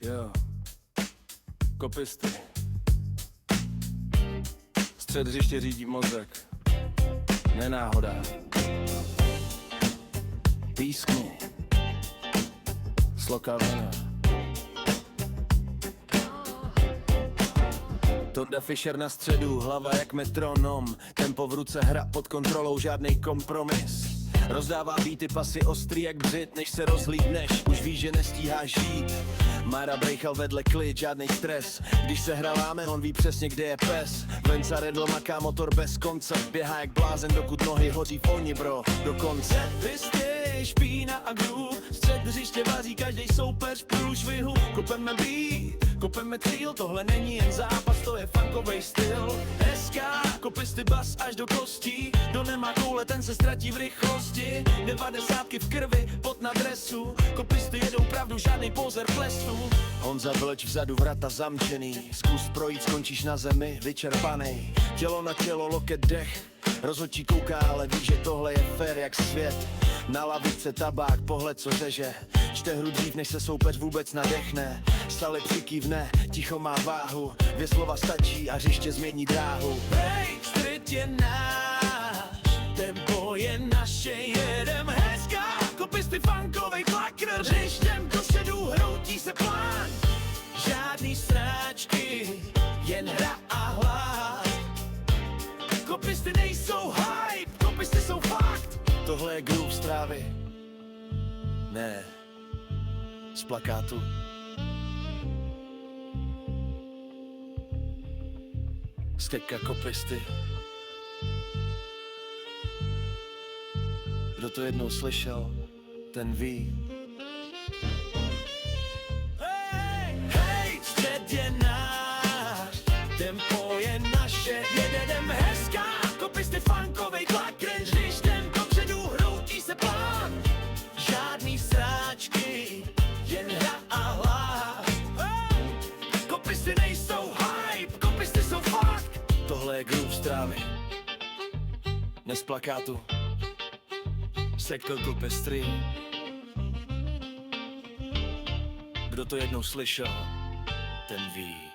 Jo, kopisty. Střed hřiště řídí mozek, nenáhoda. Pískni, slokavina. Tonda Fischer na středu, hlava jak metronom. Tempo v ruce, hra pod kontrolou, žádnej kompromis. Rozdává beaty, pasy ostrý jak břit. Než se rozhlídneš, už víš, že nestíháš žít. Mara Brejchal vedle klid, žádnej stres. Když se hraláme, on ví přesně, kde je pes. Venca Redl maká motor bez konce. Běhá jak blázen, dokud nohy hoří v oni, bro, do konce. Vystě, špína a groove. Střed hřiště vaří každej soupeř průšvihu. Kopeme beat, kopeme cíl. Tohle není jen zápas, to je funkovej styl. SK, kopisty bas až do kostí. Kdo nemá koule, ten se ztratí v rychlosti. 90 v krvi, pot na dresu. Kopisty jedou pravdu, žádnej pozer plesu. Honza Vlč vzadu, vrata zamčený. Zkus projít, skončíš na zemi, vyčerpanej. Tělo na tělo, loket, dech. Rozhodčí kouká, ale ví, že tohle je fér jak svět. Na lavice tabák, pohled co řeže. Čte hru dřív, než se soupeř vůbec nadechne. Stále přikývne, ticho má váhu. 2 slova stačí a hřiště změní dráhu. Hej, střed je náš, tempo je naše, jedem hezká. Kopisty funkovej klakr, hřištěm do šedů hroutí se plán. Žádný sráčky, jen hra a hlad. Kopisty nejsou hype, kopisty jsou fakt. Tohle je groove z trávy, ne z plakátu. Steka kopisty. Kdo to jednou slyšel, ten ví. Hej, střed je náš, tempo je naše, jedem hezká. Kopisty funkovej klakr, hřištěm dopředu hroutí se plán. Žádný sráčky, jen hra a hlad. Kopisty nejsou hype, kopisty jsou fakt. Tohle je groove z trávy, ne z plakátu. Sekl pestry. Kdo to jednou slyšel, ten ví.